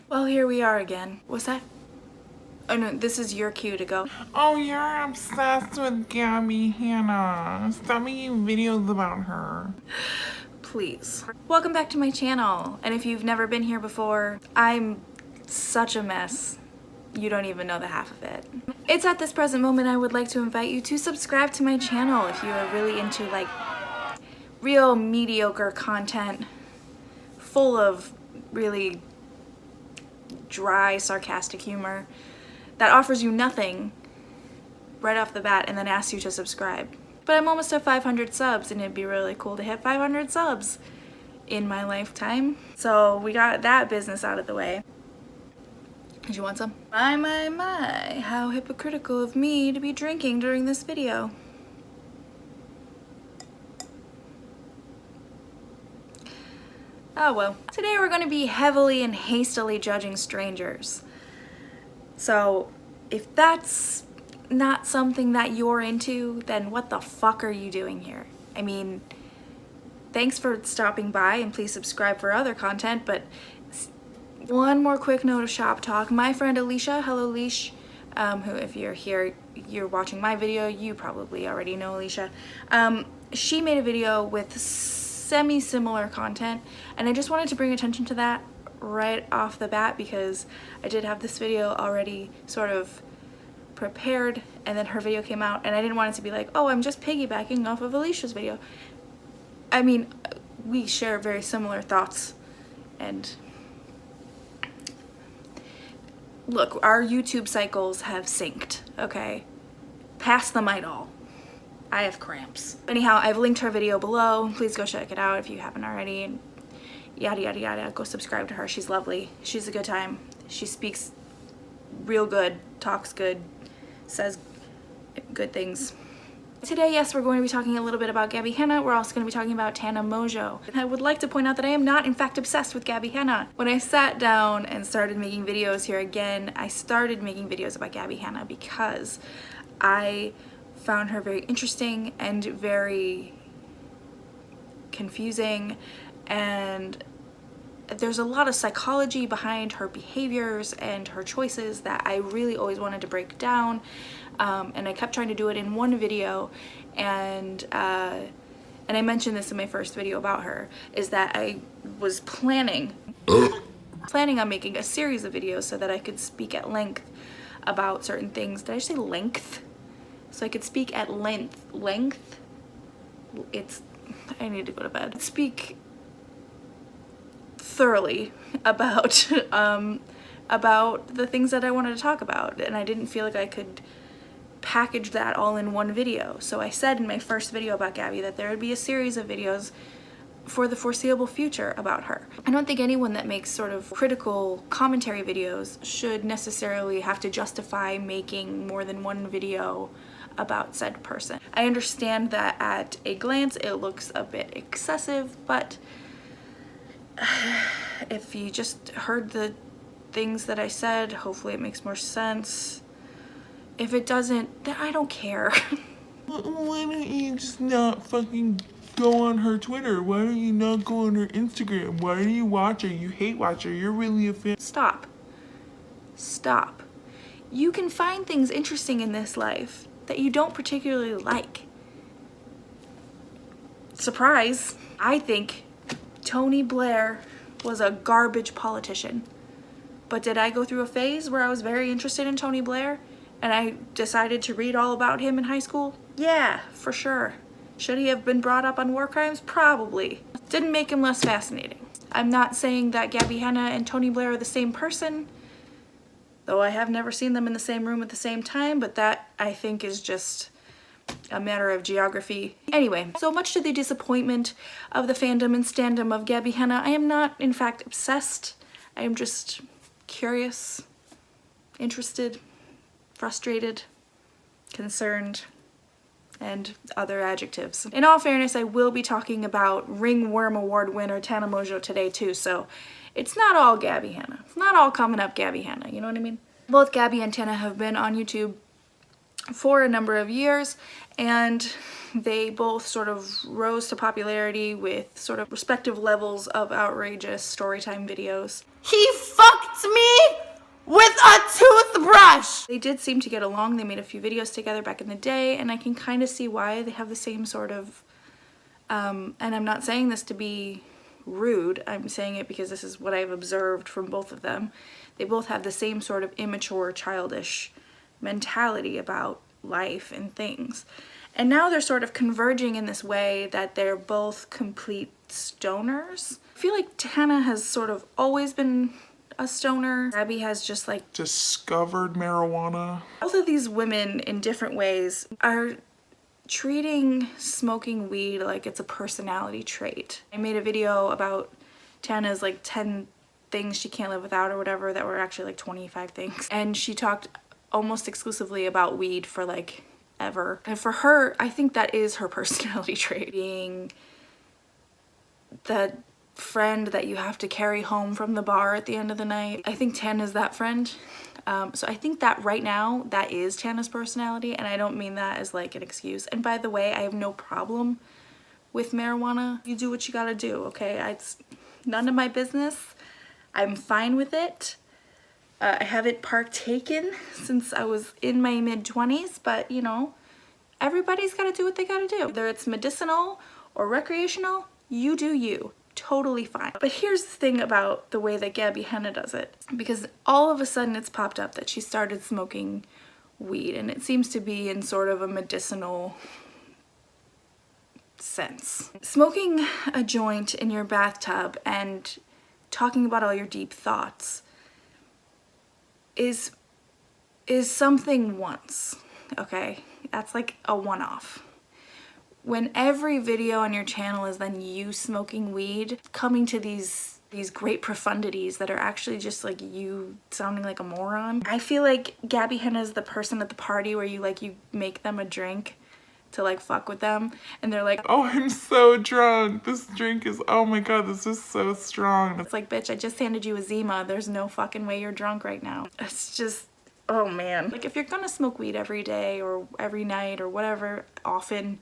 Well, here we are again. What's that? Oh no, this is your cue to go. Oh, you're obsessed with Gabbie, Hanna. Stop making videos about her. Please. Welcome back to my channel. And if you've never been here before, I'm such a mess. You don't even know the half of it. It's at this present moment I would like to invite you to subscribe to my channel if you are really into like real mediocre content full of really dry, sarcastic humor that offers you nothing right off the bat and then asks you to subscribe. But I'm almost at 500 subs and it'd be really cool to hit 500 subs in my lifetime. So we got that business out of the way. Did you want some? My, how hypocritical of me to be drinking during this video. Oh well. Today we're going to be heavily and hastily judging strangers. So if that's not something that you're into, then what the fuck are you doing here? I mean, thanks for stopping by and please subscribe for other content, but one more quick note of shop talk. My friend Alicia, hello Leash, who if you're here, you're watching my video, you probably already know Alicia. She made a video with semi-similar content and I just wanted to bring attention to that right off the bat because I did have this video already sort of prepared and then her video came out and I didn't want it to be like, oh, I'm just piggybacking off of Alicia's video. I mean, we share very similar thoughts and look, our YouTube cycles have synced, okay? Pass the Midol. I have cramps. Anyhow, I've linked her video below. Please go check it out if you haven't already. And yada yada yada. Go subscribe to her. She's lovely. She's a good time. She speaks real good, talks good, says good things. Today, yes, we're going to be talking a little bit about Gabbie Hanna. We're also going to be talking about Tana Mongeau. I would like to point out that I am not, in fact, obsessed with Gabbie Hanna. When I sat down and started making videos here again, I started making videos about Gabbie Hanna because I found her very interesting and very confusing, and there's a lot of psychology behind her behaviors and her choices that I really always wanted to break down, and I kept trying to do it in one video, and I mentioned this in my first video about her, is that I was planning on making a series of videos so that I could speak at length about certain things. Did I say length? So I could speak at length. I need to go to bed. Speak thoroughly about about the things that I wanted to talk about, and I didn't feel like I could package that all in one video. So I said in my first video about Gabbie that there would be a series of videos for the foreseeable future about her. I don't think anyone that makes sort of critical commentary videos should necessarily have to justify making more than one video about said person. I understand that at a glance it looks a bit excessive, but if you just heard the things that I said, hopefully it makes more sense. If it doesn't, then I don't care. Why don't you just not fucking go on her Twitter? Why don't you not go on her Instagram? Why do you watch her? You hate watch her. You're really a fan. Stop. Stop. You can find things interesting in this life that you don't particularly like. Surprise! I think Tony Blair was a garbage politician. But did I go through a phase where I was very interested in Tony Blair and I decided to read all about him in high school? Yeah, for sure. Should he have been brought up on war crimes? Probably. Didn't make him less fascinating. I'm not saying that Gabbie Hanna and Tony Blair are the same person, though I have never seen them in the same room at the same time, but that I think is just a matter of geography. Anyway, so much to the disappointment of the fandom and standom of Gabbie Hanna, I am not, in fact, obsessed. I am just curious, interested, frustrated, concerned, and other adjectives. In all fairness, I will be talking about Ringworm Award winner Tana Mongeau today too, so it's not all Gabbie Hanna. It's not all coming up Gabbie Hanna, you know what I mean? Both Gabbie and Tana have been on YouTube for a number of years, and they both sort of rose to popularity with sort of respective levels of outrageous storytime videos. He fucked me with a toothbrush! They did seem to get along. They made a few videos together back in the day, and I can kind of see why. They have the same sort of, and I'm not saying this to be rude, I'm saying it because this is what I've observed from both of them. They both have the same sort of immature, childish mentality about life and things. And now they're sort of converging in this way that they're both complete stoners. I feel like Tana has sort of always been a stoner. Gabbie has just like Discovered marijuana. both of these women in different ways are treating smoking weed like it's a personality trait. I made a video about Tana's like 10 things she can't live without or whatever that were actually like 25 things. And she talked almost exclusively about weed for like ever. And for her, I think that is her personality trait. Being the friend that you have to carry home from the bar at the end of the night. I think Tana's that friend. So I think that right now, that is Tana's personality, and I don't mean that as like an excuse. And by the way, I have no problem with marijuana. You do what you gotta do, okay? It's none of my business. I'm fine with it. I haven't partaken since I was in my mid-20s, but you know, everybody's gotta do what they gotta do. Whether it's medicinal or recreational, you do you. Totally fine. But here's the thing about the way that Hanna does it, because all of a sudden it's popped up that she started smoking weed, and it seems to be in sort of a medicinal sense. Smoking a joint in your bathtub and talking about all your deep thoughts is something once, okay? That's like a one-off. When every video on your channel is then you smoking weed, coming to these great profundities that are actually just like you sounding like a moron. I feel like Hanna is the person at the party where you make them a drink to like fuck with them, and they're like, Oh, I'm so drunk. This drink is, oh my god, this is so strong. it's like, bitch, I just handed you a Zima. There's no fucking way you're drunk right now. It's just, oh man. Like, if you're gonna smoke weed every day or every night or whatever, often,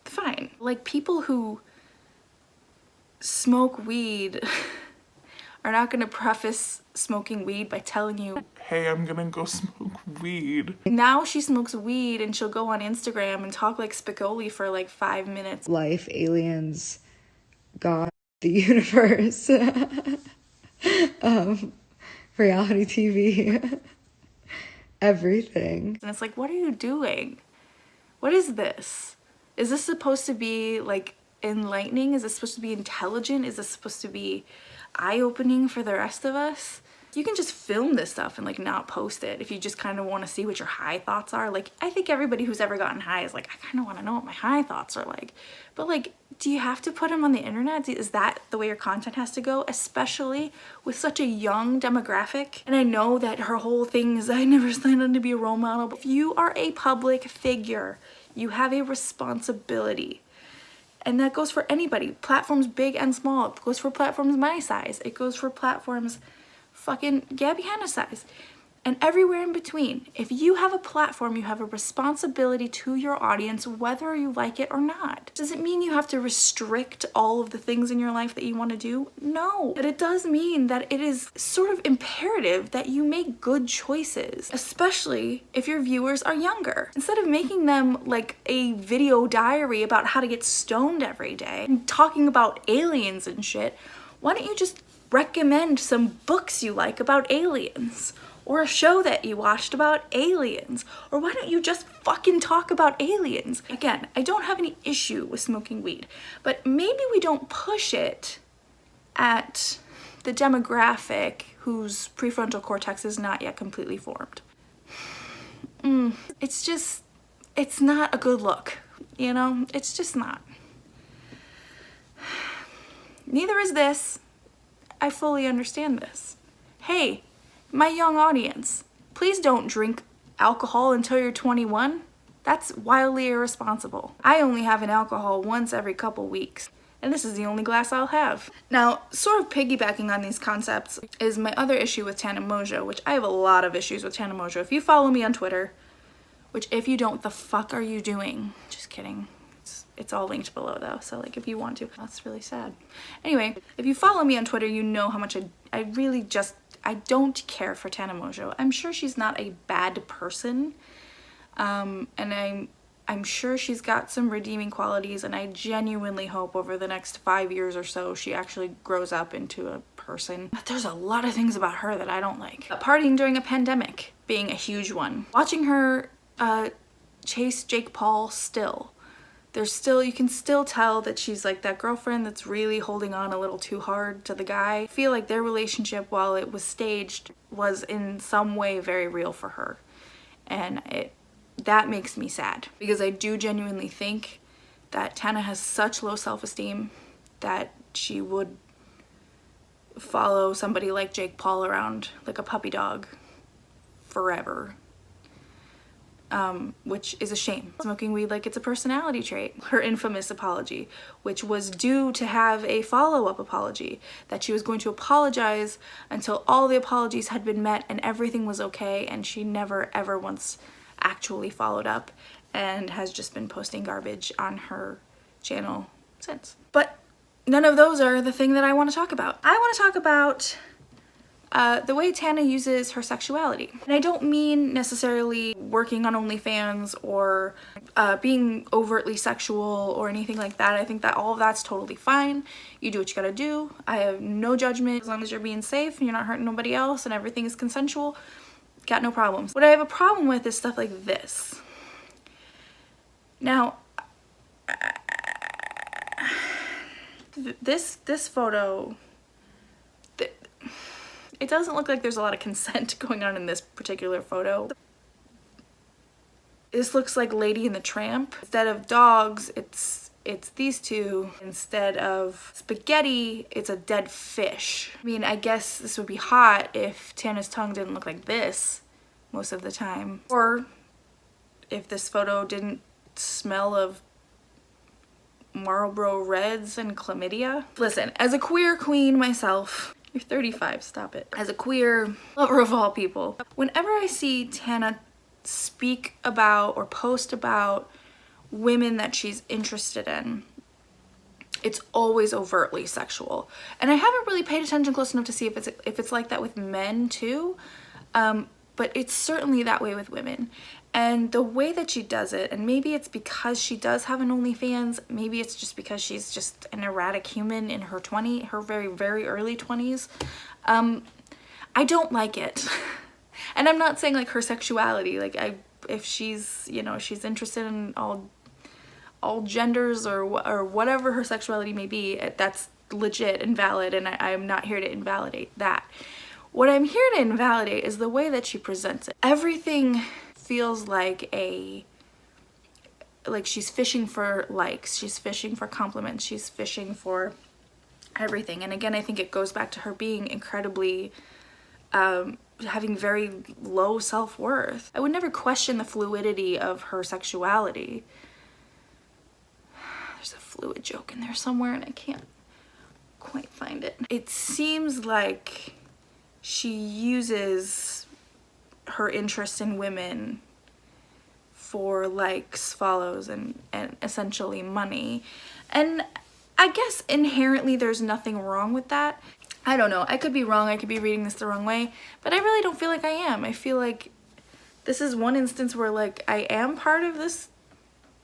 fine. Like, people who smoke weed are not gonna preface smoking weed by telling you, Hey, I'm gonna go smoke weed. now she smokes weed and she'll go on Instagram and talk like Spicoli for like 5 minutes. Life, aliens, God, the universe, reality TV, everything. And it's like, what are you doing? What is this? Is this supposed to be like enlightening? Is this supposed to be intelligent? Is this supposed to be eye-opening for the rest of us? You can just film this stuff and like not post it if you just kind of want to see what your high thoughts are. Like, I think everybody who's ever gotten high is like, I kind of want to know what my high thoughts are like. But like, do you have to put them on the internet? Is that the way your content has to go? Especially with such a young demographic. And I know that her whole thing is, I never signed on to be a role model. But if you are a public figure, you have a responsibility. And that goes for anybody. Platforms big and small. It goes for platforms my size. It goes for platforms fucking Hanna size. And everywhere in between. If you have a platform, you have a responsibility to your audience, whether you like it or not. Does it mean you have to restrict all of the things in your life that you want to do? No. But it does mean that it is sort of imperative that you make good choices, especially if your viewers are younger. Instead of making them like a video diary about how to get stoned every day and talking about aliens and shit, why don't you just recommend some books you like about aliens? Or a show that you watched about aliens? Or why don't you just fucking talk about aliens? Again, I don't have any issue with smoking weed, but maybe we don't push it at the demographic whose prefrontal cortex is not yet completely formed. It's not a good look, you know? It's just not. Neither is this. I fully understand this. Hey, my young audience, please don't drink alcohol until you're 21. That's wildly irresponsible. I only have an alcohol once every couple weeks, and this is the only glass I'll have. Now, sort of piggybacking on these concepts is my other issue with Tana Mongeau, which I have a lot of issues with Tana Mongeau. If you follow me on Twitter, which if you don't, what the fuck are you doing? Just kidding. It's all linked below though, so like if you want to. That's really sad. Anyway, if you follow me on Twitter, you know how much I really just, I don't care for Tana Mongeau. I'm sure she's not a bad person, and I'm sure she's got some redeeming qualities, and I genuinely hope over the next 5 years or so she actually grows up into a person. But there's a lot of things about her that I don't like. Partying during a pandemic being a huge one. Watching her chase Jake Paul still. You can still tell that she's like that girlfriend that's really holding on a little too hard to the guy. I feel like their relationship, while it was staged, was in some way very real for her. And that makes me sad, because I do genuinely think that Tana has such low self-esteem that she would follow somebody like Jake Paul around like a puppy dog forever. Which is a shame. Smoking weed like it's a personality trait. Her infamous apology, which was due to have a follow-up apology, that she was going to apologize until all the apologies had been met and everything was okay, and she never ever once actually followed up and has just been posting garbage on her channel since. But none of those are the thing that I want to talk about. I want to talk about the way Tana uses her sexuality. And I don't mean necessarily working on OnlyFans or being overtly sexual or anything like that. I think that all of that's totally fine. You do what you gotta do. I have no judgment. As long as you're being safe and you're not hurting nobody else and everything is consensual, got no problems. What I have a problem with is stuff like this. Now, this photo, it doesn't look like there's a lot of consent going on in this particular photo. This looks like Lady and the Tramp. Instead of dogs, it's these two. Instead of spaghetti, it's a dead fish. I mean, I guess this would be hot if Tana's tongue didn't look like this most of the time. Or if this photo didn't smell of Marlboro Reds and chlamydia. Listen, as a queer queen myself, you're 35, stop it. As a queer lover of all people, whenever I see Tana speak about or post about women that she's interested in, it's always overtly sexual. And I haven't really paid attention close enough to see if it's like that with men too, but it's certainly that way with women. And the way that she does it, and maybe it's because she does have an OnlyFans, maybe it's just because she's just an erratic human in her very, very early 20s. I don't like it. And I'm not saying like her sexuality, like if she's, you know, she's interested in all genders or whatever her sexuality may be, that's legit and valid, and I'm not here to invalidate that. What I'm here to invalidate is the way that she presents it. Everything feels like she's fishing for likes, she's fishing for compliments, she's fishing for everything. And again, I think it goes back to her being incredibly having very low self-worth. I would never question the fluidity of her sexuality. There's a fluid joke in there somewhere and I can't quite find it. It seems like she uses her interest in women for likes, follows, and essentially money. And I guess inherently there's nothing wrong with that. I don't know, I could be wrong, I could be reading this the wrong way, but I really don't feel like I am. I feel like this is one instance where like I am part of this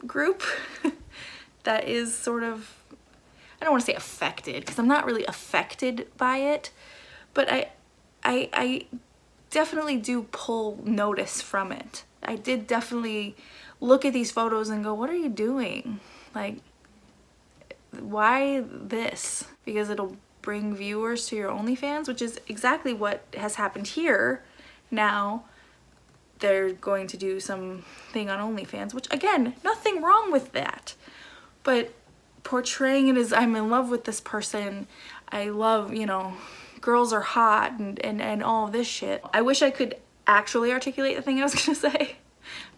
group that is sort of, I don't want to say affected, because I'm not really affected by it, but I definitely do pull notice from it. I did definitely look at these photos and go, what are you doing? Like, why this? Because it'll bring viewers to your OnlyFans, which is exactly what has happened here. Now they're going to do something on OnlyFans, which again, nothing wrong with that. But portraying it as I'm in love with this person, I love, you know, girls are hot and all this shit. I wish I could actually articulate the thing I was gonna say.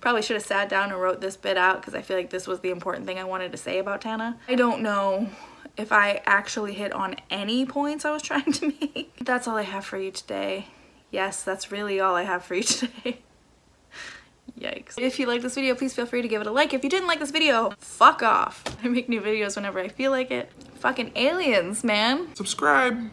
Probably should have sat down and wrote this bit out because I feel like this was the important thing I wanted to say about Tana. I don't know if I actually hit on any points I was trying to make. That's all I have for you today. Yes, that's really all I have for you today. Yikes. If you liked this video, please feel free to give it a like. If you didn't like this video, fuck off. I make new videos whenever I feel like it. Fucking aliens, man. Subscribe.